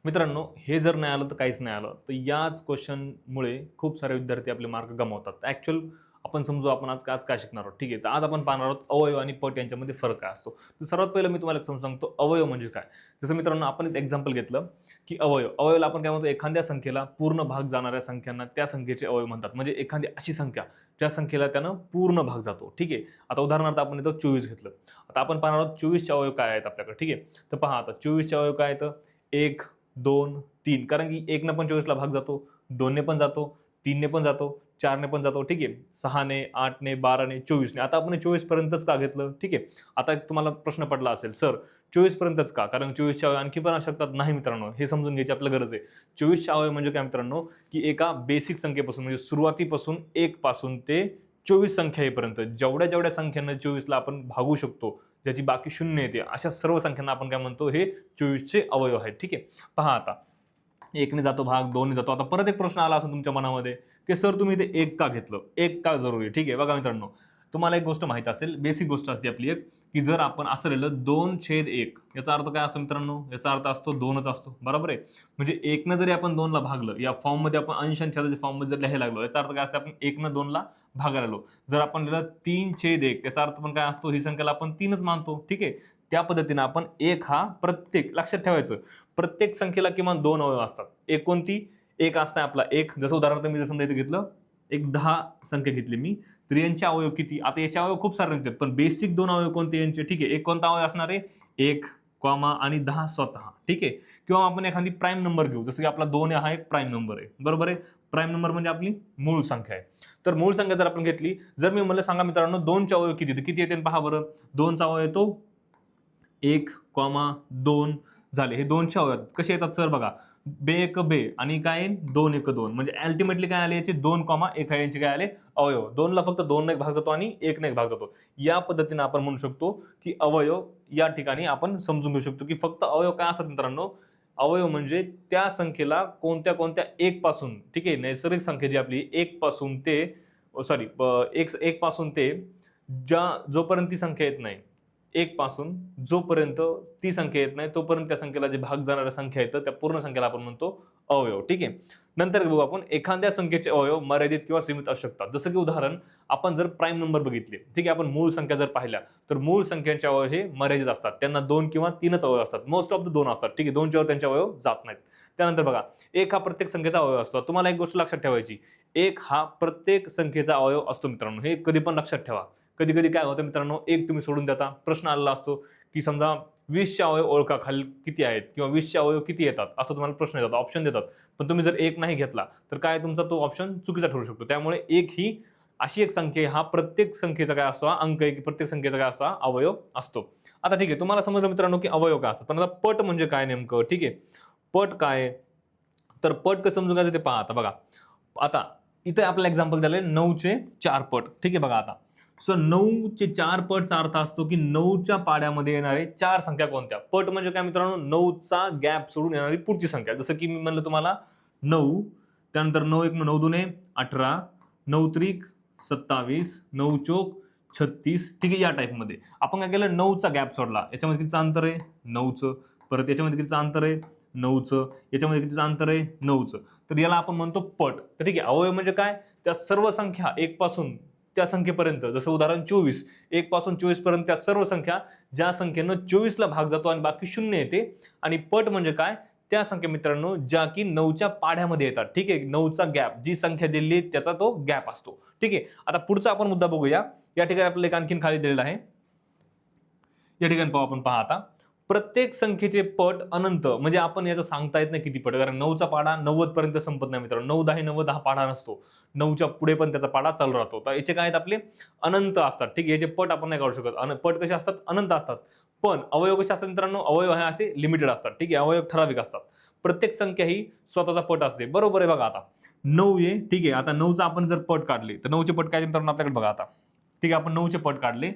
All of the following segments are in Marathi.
मित्रांनो, हे जर नाही आलं तर काहीच नाही आलं. तर याच क्वेश्चनमुळे खूप सारे विद्यार्थी आपले मार्क गमावतात. ॲक्चुअल आपण समजू आपण आज काय शिकणार आहोत? ठीक आहे. तर आज आपण पाहणार आहोत अवयव आणि पट यांच्यामध्ये फरक काय असतो. तर सर्वात पहिलं मी तुम्हाला एक समजून सांगतो अवयव म्हणजे काय? जसं मित्रांनो आपण एक एक्झाम्पल घेतलं, की अवयवाला आपण काय म्हणतो एखाद्या संख्येला पूर्ण भाग जाणाऱ्या संख्यांना त्या संख्येचे अवयव म्हणतात. म्हणजे एखादी अशी संख्या ज्या संख्येला त्यानं पूर्ण भाग जातो. ठीक आहे. आता उदाहरणार्थ आपण इथं 24 घेतलं. आता आपण पाहणार आहोत 24 चे अवयव काय आहेत आपल्याकडे. ठीक आहे. तर पहा आता 24 चे अवयव काय आहेत? 1, 2, 3 कारण की 1 ने पण 24 ला भाग जातो, 2 ने पण जातो, 3 ने पण जातो, 4 ने पण जातो, ठीक आहे. 6 ने, 8 ने, 12 ने, 24 ने. आता आपण 24 पर्यंतच का घेतलं? ठीक आहे. आता एक तुम्हाला प्रश्न पडला असेल, सर 24 पर्यंतच का? कारण 24 चे अवयव आणखी पण असू शकतात. नाही मित्रांनो, हे समजून घ्यायची आपल्याला गरज आहे. 24 चे अवयव म्हणजे काय मित्रांनो, की एका बेसिक संख्येपासून म्हणजे सुरुवातीपासून 1 पासून ते 24 संख्या येईपर्यंत जेवढ्या संख्यांना 24 ला आपण भागू शकतो, ज्याची बाकी शून्य येते, अशा सर्व संख्यांना आपण काय म्हणतो, हे 24 चे अवयव आहेत. ठीक आहे. पहा आता 1 ने जातो भाग, 2 ने जातो. आता परत एक प्रश्न आला असेल तुमच्या मनामध्ये, की सर तुम्ही इथे 1 का घेतलं? 1 का जरुरी? ठीक आहे. बघा मित्रांनो, तुम्हाला एक गोष्ट माहीत असेल, बेसिक गोष्ट असते आपली एक, की जर आपण असं लिहिलं 2/1 याचा अर्थ काय असतो मित्रांनो? याचा अर्थ असतो 2च असतो. बरोबर आहे? म्हणजे 1 न जरी आपण 2 ला भागलं, या फॉर्ममध्ये आपण अंश आणि छेदाच्या फॉर्ममध्ये जर लिहायला लागलो, याचा अर्थ काय असतो? आपण 1 न 2 ला भागायला लागलो. जर आपण लिहिलं 3/1 त्याचा अर्थ पण काय असतो? ही संख्याला आपण 3च मानतो. ठीक आहे. त्या पद्धतीने आपण 1 हा प्रत्येक लक्षात ठेवायचं, प्रत्येक संख्येला किमान 2 अवयव असतात. एक कोणती? एक असतं आपला एक, जसं उदाहरणार्थ मी जर समजा इथे घेतलं, एक 10 संख्या घेतली मी, तर यांचे अवयव किती? आता याचे अवयव खूप सारे निघतात, पण बेसिक 2 अवयव कोणते यांचे? ठीक आहे. एक कोणता अवयव असणार आहे? 1, आणि 10 स्वतः. ठीक आहे. किंवा आपण एखादी प्राईम नंबर घेऊ, जसं की आपला 2 हा एक प्राईम नंबर आहे. बरोबर आहे? प्राईम नंबर म्हणजे आपली मूळ संख्या आहे. तर मूळ संख्या जर आपण घेतली, जर मी म्हणलं सांगा मित्रांनो 2 चे अवयव किती? तर किती येते पहा बरं. 2 चा अवयव येतो 1, 2 झाले. हे 2 चे अवयव कसे येतात सर बघा. बे एक बे आणि काय येईल 2 एक 2 म्हणजे अल्टिमेटली काय आले याचे 2,1 यांचे काय आले अवयव. 2 ला फक्त 2 ने एक भाग जातो आणि 1 ने एक भाग जातो. या पद्धतीने आपण म्हणू शकतो की अवयव या ठिकाणी आपण समजून घेऊ शकतो की फक्त अवयव काय असतात मित्रांनो. अवयव म्हणजे त्या संख्येला कोणत्या 1 पासून, ठीक आहे, नैसर्गिक संख्या जी आपली 1 पासून ते सॉरी 1 पासून ते जोपर्यंत ती संख्या येत नाही, 1 पासून जोपर्यंत ती संख्या येत नाही तोपर्यंत त्या संख्येला जे भाग जाणाऱ्या संख्या येतं त्या पूर्ण संख्येला आपण म्हणतो अवयव. ठीक आहे. नंतर बघू आपण एखाद्या संख्येचे अवयव मर्यादित किंवा सीमित असू शकतात. जसं की उदाहरण आपण जर प्राईम नंबर बघितले, ठीक आहे, आपण मूळ संख्या जर पाहिल्या तर मूळ संख्यांचे अवयव हे मर्यादित असतात. त्यांना 2 किंवा 3च अवयव असतात. मोस्ट ऑफ द 2 असतात. ठीक आहे. 2च्या वर त्यांचे अवयव जात नाहीत. त्यानंतर बघा 1 हा प्रत्येक संख्येचा अवयव असतो. तुम्हाला एक गोष्ट लक्षात ठेवायची, 1 हा प्रत्येक संख्येचा अवयव असतो मित्रांनो. हे कधी पण लक्षात ठेवा. कधी कधी काय होतं मित्रांनो, एक तुम्ही सोडून देता, प्रश्न आलेला असतो की समजा 20 चे अवयव ओळखा खाली किती आहेत किंवा 20 चे अवयव किती येतात, असं तुम्हाला प्रश्न येतात, ऑप्शन देतात. पण तुम्ही जर 1 नाही घेतला तर काय तुमचा तो ऑप्शन चुकीचा ठरू शकतो. त्यामुळे 1 ही अशी एक संख्या हा प्रत्येक संख्येचा काय असतो, हा अंक आहे की प्रत्येक संख्येचा काय असतो, हा अवयव असतो. आता ठीक आहे, तुम्हाला समजलं मित्रांनो की अवयव काय असतात. पण आता पट म्हणजे काय नेमकं? ठीक आहे. पट काय? तर पट कसं समजून घ्यायचं ते पहा. आता बघा, आता इथे आपलं एक्झाम्पल दिलंय 9 चे 4 पट. ठीक आहे. बघा आता, सो 9 चे 4 पटचा अर्थ असतो की 9च्या पाड्यामध्ये येणारे 4 संख्या कोणत्या? पट म्हणजे काय मित्रांनो, 9चा गॅप सोडून येणारी पुढची संख्या. जसं की मी म्हणलं तुम्हाला 9, त्यानंतर 9 1 9 2 18, 9 त्रिक 27, 9 चोक 36. ठीक आहे. या टाईपमध्ये आपण काय केलं, 9चा गॅप सोडला. याच्यामध्ये कितीचं अंतर आहे? 9चं. परत याच्यामध्ये कितीचं अंतर आहे? 9चं. याच्यामध्ये कितीचं अंतर आहे? 9चं. तर याला आपण म्हणतो पट. तर ठीक आहे. अवयव म्हणजे काय? त्या सर्व संख्या 1 पासून त्या संख्येपर्यंत, जसं उदाहरण 24, 1 पासून 24 पर्यंत त्या सर्व संख्या ज्या संख्येनं 24 ला भाग जातो आणि बाकी शून्य येते. आणि पट म्हणजे काय? त्या संख्या मित्रांनो ज्या की 9च्या पाढ्यामध्ये येतात. ठीक आहे. 9चा गॅप, जी संख्या दिलेली त्याचा तो गॅप असतो. ठीक आहे. आता पुढचा आपण मुद्दा बघूया. या ठिकाणी आपल्याला एक आणखीन खाली दिलेला आहे. या ठिकाणी पाहू आपण, पहा आता, प्रत्येक संख्येचे पट अनंत म्हणजे आपण याचं सांगता येत नाही किती पट, कारण 9चा पाढा 90 पर्यंत संपत नाही मित्रांनो. 9 10 90 हा पाढा नसतो. 9च्या पुढे पण त्याचा पाढा चालू राहतो. तर याचे काय आहेत आपले अनंत असतात. ठीक आहे. याचे पट आपण नाही काढू शकत. पट कसे असतात? अनंत असतात. पण अवयव कसे असतात मित्रांनो? अवयव हे असे लिमिटेड असतात. ठीक आहे. अवयव ठराविक असतात. प्रत्येक संख्या ही स्वतःचा पट असते. बरोबर आहे. बघा आता 9 आहे. ठीक आहे. आता 9चा आपण जर पट काढले तर 9चे पट काय मित्रांनो आपल्याकडे बघा आता. ठीक आहे. आपण 9चे पट काढले.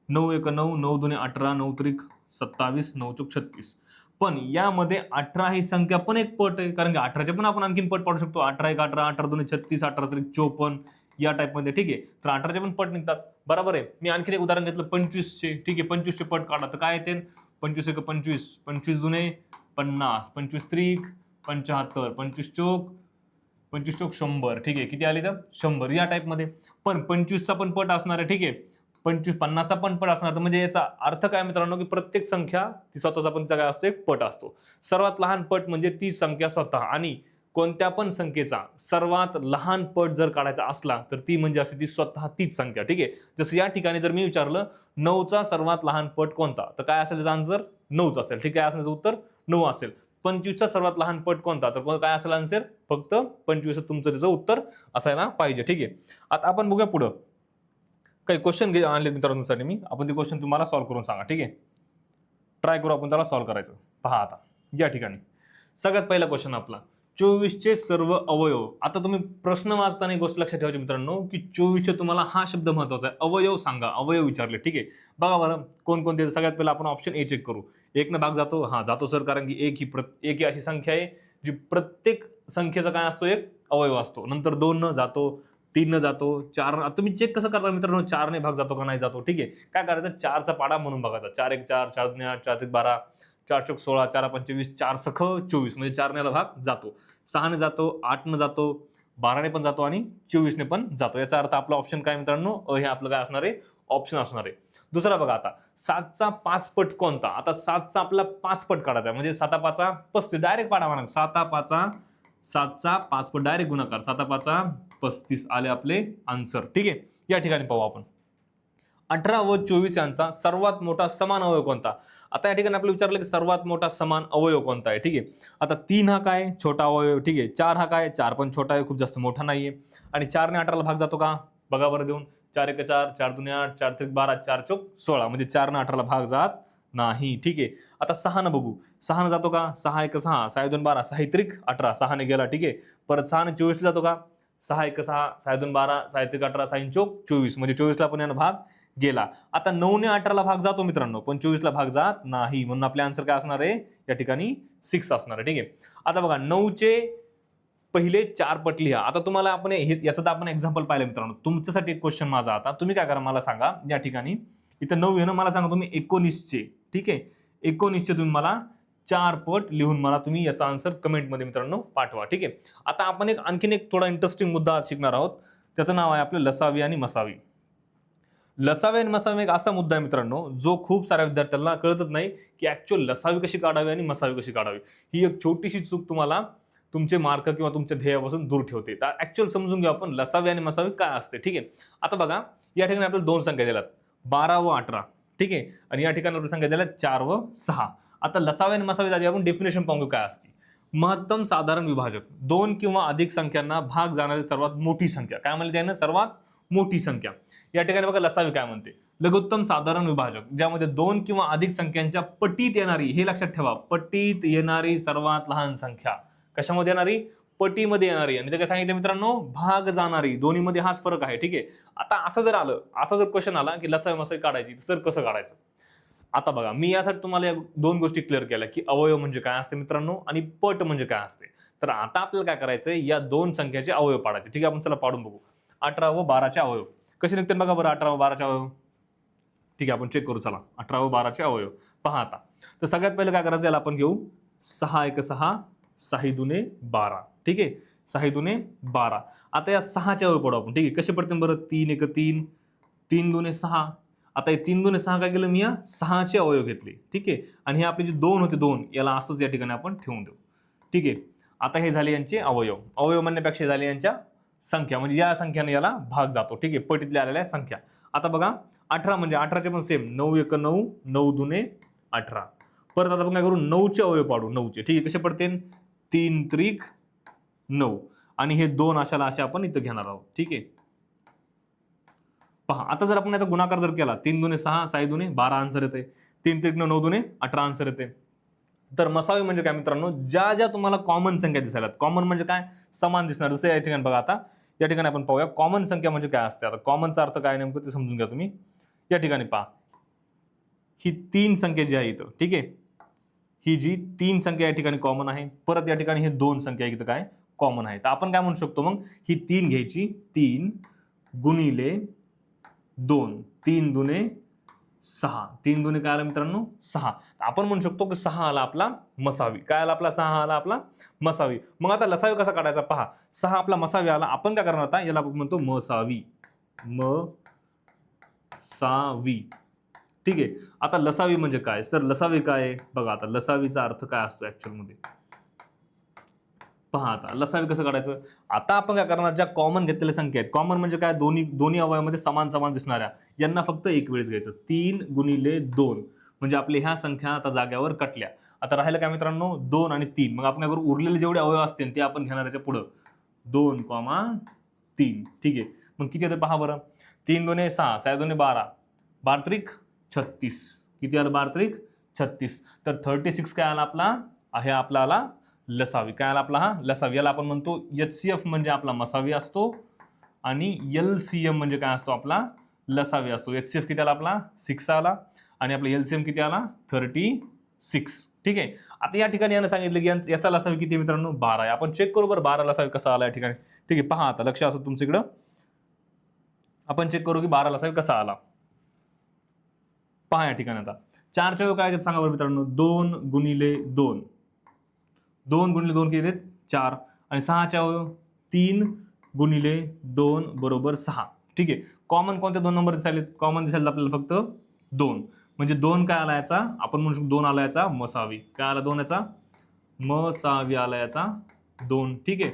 9 1 9, 9 2 18, 9 त्रिक 27, 9 चौक 36. पण यामध्ये 18 ही संख्या पण एक पट आहे, कारण की 18चे पण आपण आणखीन पट पाडू शकतो. 18 1 18, 18 2 36, 18 त्रिक 54 या टाईपमध्ये. ठीक आहे. तर 18चे पण पट निघतात. बरोबर आहे. मी आणखीन एक उदाहरण घेतलं 25 चे. ठीक आहे. 25 चे पट काढा तर काय येते? 25 1 25, 25 2 50, 25 त्रिक 75, 25 चोक 100. ठीक आहे, किती आले तर 100 या टाईपमध्ये. पण 25चा पण पट असणार आहे. ठीक आहे, 50चा पण पट असणार. तर म्हणजे याचा अर्थ काय मित्रांनो, की प्रत्येक संख्या ती स्वतःचा पण तिचा काय असतो, एक पट असतो. सर्वात लहान पट म्हणजे ती संख्या स्वतः, आणि कोणत्या पण संख्येचा सर्वात लहान पट जर काढायचा असला तर ती म्हणजे असते ती स्वतः तीच संख्या. ठीक आहे, जसं या ठिकाणी जर मी विचारलं 9चा सर्वात लहान पट कोणता, तर काय असेल त्याचा आन्सर 9च असेल. ठीक आहे, असण्याचं उत्तर 9 असेल. 25चा सर्वात लहान पट कोणता, तर काय असेल आन्सर, फक्त 25 तुमचं त्याचं उत्तर असायला पाहिजे. ठीक आहे, आता आपण बघूया पुढं काही क्वेश्चन आणले मित्रांसाठी मी, आपण ते क्वेश्चन तुम्हाला सॉल्व्ह करून सांगा. ठीक आहे, ट्राय करू आपण त्याला सॉल्व्ह करायचं. पहा आता या ठिकाणी सगळ्यात पहिला क्वेश्चन आपला, 24चे सर्व अवयव. आता तुम्ही प्रश्न वाचताना एक गोष्ट लक्षात ठेवायची मित्रांनो, की 24चे तुम्हाला हा शब्द महत्वाचा आहे, अवयव सांगा, अवयव विचारले. ठीक आहे, बघा बरं कोणकोणते. सगळ्यात पहिला आपण ऑप्शन ए चेक करू. 1 न भाग जातो, हा जातो सर, कारण की एक ही अशी संख्या आहे जी प्रत्येक संख्येचा काय असतो, एक अवयव असतो. नंतर 2 न जातो, 3 न जातो, 4 तुम्ही चेक कसं करता मित्रांनो, 4 ने भाग जातो का नाही जातो. ठीक आहे, काय करायचं, 4चा पाडा म्हणून बघायचा. 4 1 4, 4 2 8, 4 3 12, 4 चौक 16, 4 5 20, 4 सख 24, म्हणजे 4 नेला भाग जातो. 6 ने जातो, 8 न जातो, 12 ने पण जातो आणि 24 ने पण जातो. याचा अर्थ आपला ऑप्शन काय मित्रांनो, हे आपलं काय असणार आहे, ऑप्शन असणार आहे. दुसरा बघा आता, 7चा 5 पट कोणता. आता 7चा आपला 5 पट काढायचा, म्हणजे 7 5 35, डायरेक्ट पाडा म्हणा. 7चा 5 पट डायरेक्ट गुणाकार, 7 5 35 आले आपले आन्सर. ठीक आहे, या ठिकाणी पाहू आपण 18 व 24 यांचा सर्वात मोठा समान अवयव कोणता. आता या ठिकाणी आपल्याला विचारलं की सर्वात मोठा समान अवयव कोणता आहे. ठीक आहे, आता 3 हा काय, छोटा अवयव. ठीक आहे, 4 हा काय, 4 पण छोटा आहे, खूप जास्त मोठा नाहीये. आणि 4 ने 18ला भाग जातो का, बघा बरं देऊन. 4 1 4, 4 2 8, 4 3 12, 4 चौक 16, म्हणजे 4 ने 18ला भाग जात नाही. ठीक आहे, आता 6 न बघू. 6 न जातो का, 6 1 6, 6 2 12, 6 त्रिक 18, 6 ने गेला. ठीक आहे, परत 6 ने 24 जातो का, 6 1 6, 6 2 12, 6 3 18, 6 चौक 24, म्हणजे 24 ला पण यानं भाग गेला. आता 9 ने 18ला भाग जातो मित्रांनो, पण 24 ला भाग जात नाही, म्हणून आपले आन्सर काय असणार आहे, या ठिकाणी 6 असणार आहे. ठीक आहे, आता बघा 9चे पहिले 4 पट लिहा. आता तुम्हाला आपण याचं तर आपण एक्झाम्पल पाहिलं मित्रांनो. तुमच्यासाठी एक क्वेश्चन माझा, आता तुम्ही काय करा मला सांगा, या ठिकाणी इथं 9 आहे ना, मला सांगा तुम्ही 19चे. ठीक आहे, 19चे तुम्ही मला 4 पट लिहून मला तुम्ही याचा आन्सर कमेंटमध्ये मित्रांनो पाठवा. ठीक आहे, आता आपण आणखीन एक थोडा इंटरेस्टिंग मुद्दा आज शिकणार आहोत. त्याचं नाव आहे आपलं लसावी आणि मसावी. लसावी आणि मसावी एक असा मुद्दा आहे मित्रांनो, जो खूप साऱ्या विद्यार्थ्यांना कळतच नाही, की ऍक्च्युअल लसावी कशी काढावी आणि मसावी कशी काढावी. ही एक छोटीशी चूक तुम्हाला तुमचे मार्क किंवा तुमच्या ध्येयापासून दूर ठेवते. तर ऍक्च्युअल समजून घेऊ आपण लसावी आणि मसावी काय असते. ठीक आहे, आता बघा या ठिकाणी आपल्याला दोन संख्या दिल्यात, 12 व 18. ठीक आहे, आणि या ठिकाणी आपल्याला संख्या दिल्यात 4 व 6. आता लसावी आणि मसावी आधी आपण डेफिनेशन पाहू काय असते. महत्तम साधारण विभाजक, 2 किंवा अधिक संख्यांना भाग जाणारी सर्वात मोठी संख्या. काय म्हणले त्यानं, सर्वात मोठी संख्या. या ठिकाणी बघा लसावी काय म्हणते, लघुत्तम साधारण विभाजक, ज्यामध्ये 2 किंवा अधिक संख्यांच्या पटीत येणारी, हे लक्षात ठेवा, पटीत येणारी सर्वात लहान संख्या. कशामध्ये येणारी, पटीमध्ये येणारी. आणि ते काय सांगितलं मित्रांनो, भाग जाणारी. दोन्हीमध्ये हाच फरक आहे. ठीक आहे, आता असं जर आलं, असा जर क्वेश्चन आला की लसावी मसावी काढायची, तर कसं काढायचं. आता बघा मी यासाठी तुम्हाला दोन गोष्टी क्लिअर केल्या, की अवयव म्हणजे काय असते मित्रांनो आणि पट म्हणजे काय असते. तर आता आपल्याला काय करायचंय, या दोन संख्याचे अवयव पाडायचे. ठीक आहे, आपण चला पाडून बघू. 18 व 12चे अवयव कसे निघतात बघा बरं. 18 व 12चे अवयव, ठीक आहे आपण चेक करू. चला 18 व 12चे अवयव पहा. आता तर सगळ्यात पहिले काय करायचं, याला आपण घेऊ 6 1 6, 6 2 12. ठीक आहे, 6 2 12. आता या 6चे अवयव पडू आपण. ठीक आहे, कसे पडतील बरं, 3 1 3, 3 2 6. आता हे 3 2 6 काय केलं मी, या 6चे अवयव घेतले. ठीक आहे, आणि हे आपले जे 2 होते 2, याला असंच या ठिकाणी आपण ठेवून देऊ. ठीक आहे, आता हे झाले यांचे अवयव. अवयव म्हणण्यापेक्षा झाले यांच्या संख्या, म्हणजे या संख्याने याला भाग जातो. ठीक आहे, पटीतल्या आलेल्या संख्या. आता बघा 18 म्हणजे 18चे पण सेम, 9 1 9, 9 2 18. परत आता आपण काय करू, 9चे अवयव पाडू. 9चे, ठीक आहे, कसे पडतील, 3 त्रिक 9, आणि हे 2 अशाला असे आपण इथं घेणार आहोत. ठीक आहे, पहा आता जर आपण याचा गुणाकार जर केला, 3 2 6, 6 2 12 आन्सर येते. 3 त्रिक 9 2 18 आन्सर येते. तर मसावी म्हणजे काय मित्रांनो, ज्या ज्या तुम्हाला कॉमन संख्या दिसायला, कॉमन म्हणजे काय, समान दिसणार. जसं या ठिकाणी बघा, आता या ठिकाणी आपण पाहूया कॉमन संख्या म्हणजे काय असते. आता कॉमनचा अर्थ काय नेमकं ते समजून घ्या तुम्ही. या ठिकाणी पहा, ही 3 संख्या जी आहे इथं, ठीक आहे, ही जी 3 संख्या या ठिकाणी कॉमन आहे. परत या ठिकाणी हे 2 संख्या इथं काय कॉमन आहे. तर आपण काय म्हणू शकतो मग, ही 3 घ्यायची, 3 गुणिले 2, 3 2 6, 3 2 काय आलं मित्रांनो 6. आपण म्हणू शकतो की 6 आला आपला मसावी. काय आला आपला? 6 आला आपला मसावी. मग आता लसावी कसा काढायचा पहा. 6 आपला मसावी आला. आपण काय करणार आता? याला आपण म्हणतो मसावी. मसावी. ठीक आहे. आता लसावी म्हणजे काय? सर लसावी काय आहे? बघा आता लसावीचा अर्थ काय असतो ऍक्च्युअल मध्ये. पहा आता लसावी कसं काढायचं. आता आपण काय करणार, ज्या कॉमन घेतलेल्या संख्या आहेत, कॉमन म्हणजे काय, दोन्ही अवयवामध्ये समान समान दिसणाऱ्या, यांना फक्त एक वेळेस घ्यायचं. 3 गुणिले 2 म्हणजे आपल्या ह्या संख्या आता जाग्यावर कटल्या. आता राहिलं काय मित्रांनो, 2 आणि 3. मग आपण काय करू, उरलेले जेवढे अवयव असतील ते आपण घेणार याच्या पुढं 2,3. ठीक आहे. मग किती येतं पहा बरं. 3 2 6, 6 2 12, 12 त्रिक 36. किती आलं? 12 त्रिक 36. तर 36 काय आला आपला? आहे आपला आला लसावी. काय आला आपला? हा लसावी. याला आपण म्हणतो HCF म्हणजे आपला मसावी असतो आणि LCM म्हणजे काय असतो? आपला लसावी असतो. HCF किती आला आपला? 6 आला आणि आपला LCM किती आला? 36. ठीक आहे. आता या ठिकाणी यानं सांगितलं की याचा लसावी किती आहे मित्रांनो? 12 आहे. आपण चेक करू बरं 12 लसावी कसा आला या ठिकाणी. ठीक आहे. पहा आता लक्ष असो तुमचं इकडं. आपण चेक करू की 12 लसावी कसा आला. पहा या ठिकाणी आता 4 चे काय आहेत सांगा बरं मित्रांनो. 2 गुणिले 2. 2 गुणिले 2 किती आहेत? 4. आणि 6 चे अवयव 3 गुणिले 2 बरोबर 6. ठीक आहे. कॉमन कोणत्या 2 नंबर दिसायले? कॉमन दिसायला आपल्याला फक्त 2. म्हणजे 2 काय आला याचा? आपण म्हणू शकतो 2 आला याचा मसावी. काय आला 2 याचा? मसावी आला याचा 2. ठीक आहे.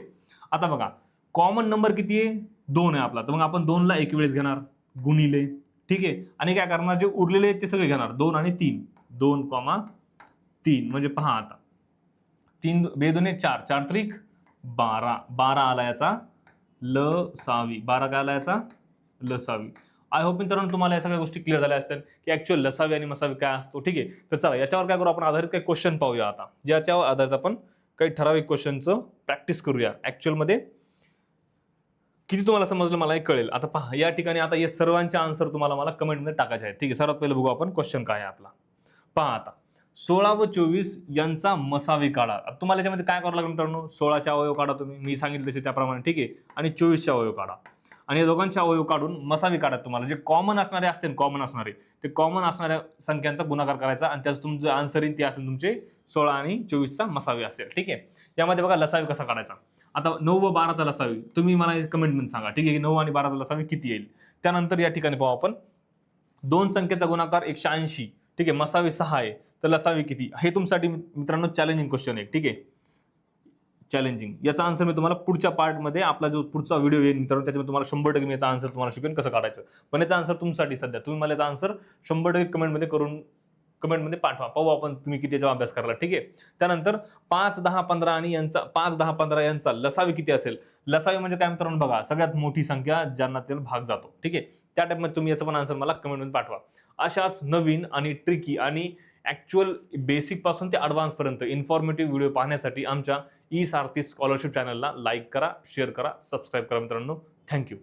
आता बघा कॉमन नंबर किती आहे? 2 आहे आपला. तर मग आपण 2 ला एक वेळेस घेणार गुणिले. ठीक आहे. आणि काय करणार, जे उरलेले आहेत ते सगळे घेणार 2 आणि 3. 2,3 म्हणजे पहा आता 3 2 4, 4 त्रिक 12. 12 आला याचा लसावी. 12 काय आला याचा? लसावी. आय होप मित्रांनो तुम्हाला या सगळ्या गोष्टी क्लिअर झाल्या असतील की ऍक्च्युअल लसावी आणि मसावी काय असतो. ठीक आहे. तर चला याच्यावर काय करू आपण, आधारित काही क्वेश्चन पाहूया आता, ज्याच्यावर आधारित आपण काही ठराविक क्वेश्चनचं प्रॅक्टिस करूया. ऍक्च्युअल मध्ये किती तुम्हाला समजलं मला एक कळेल. आता पहा या ठिकाणी आता या सर्वांचे आन्सर तुम्हाला मला कमेंटमध्ये टाकायचे आहेत. ठीक आहे. सर्वात पहिले बघू आपण क्वेश्चन काय आहे आपला. पहा आता 16 व 24 यांचा मसावी काढा. तुम्हाला याच्यामध्ये काय करावं लागेल मित्रांनो, 16चे अवयव काढा तुम्ही, मी सांगितले तसे त्याप्रमाणे. ठीक आहे. आणि 24चे अवयव काढा आणि या दोघांचे अवयव काढून मसावी काढा. तुम्हाला जे कॉमन असणारे असतील, कॉमन असणारे ते कॉमन असणाऱ्या संख्यांचा गुणाकार करायचा आणि त्याचं तुमचं आन्सर येईल ते असेल तुमचे 16 आणि 24चा मसावी असेल. ठीक आहे. यामध्ये बघा लसावी कसा काढायचा. आता 9 व 12चा लसावी तुम्ही मला कमेंटमध्ये सांगा. ठीक आहे. 9 आणि 12चा लसावी किती येईल. त्यानंतर या ठिकाणी पाहू आपण दोन संख्येचा गुणाकार 180. ठीक आहे. मसावी 6 आहे तर लसावी किती, हे तुमच्यासाठी मित्रांनो चॅलेंजिंग क्वेश्चन आहे. ठीक आहे. चॅलेंजिंग. याचा आन्सर मी तुम्हाला पुढच्या पार्टमध्ये, आपला जो पुढचा व्हिडिओ येईल मित्रांनो त्याच्यामध्ये तुम्हाला 100% मी याचा आन्सर तुम्हाला शिकवेन कसं काढायचं. पण याचा आन्सर तुमच्यासाठी सध्या तुम्ही मला याचा आन्सर 100% कमेंटमध्ये करून कमेंटमध्ये पाठवा. पाहू आपण तुम्ही किती याचा अभ्यास करायला. ठीक आहे. त्यानंतर 5 10 15 आणि यांचा 5 10 15 यांचा लसावी किती असेल. लसावी म्हणजे काय मित्रांनो बघा, सगळ्यात मोठी संख्या ज्यांना त्याला भाग जातो. ठीक आहे. त्या टाइपमध्ये तुम्ही याचा पण आन्सर मला कमेंटमध्ये पाठवा. अशाच नवीन आणि ट्रिकी आणि ऍक्च्युअल बेसिक पासून ते ॲडव्हान्स पर्यंत इन्फॉर्मेटिव्ह व्हिडिओ पाहण्यासाठी आमच्या ई सारथी स्कॉलरशिप चॅनलला लाईक करा, शेअर करा, सबस्क्राईब करा मित्रांनो. थँक्यू.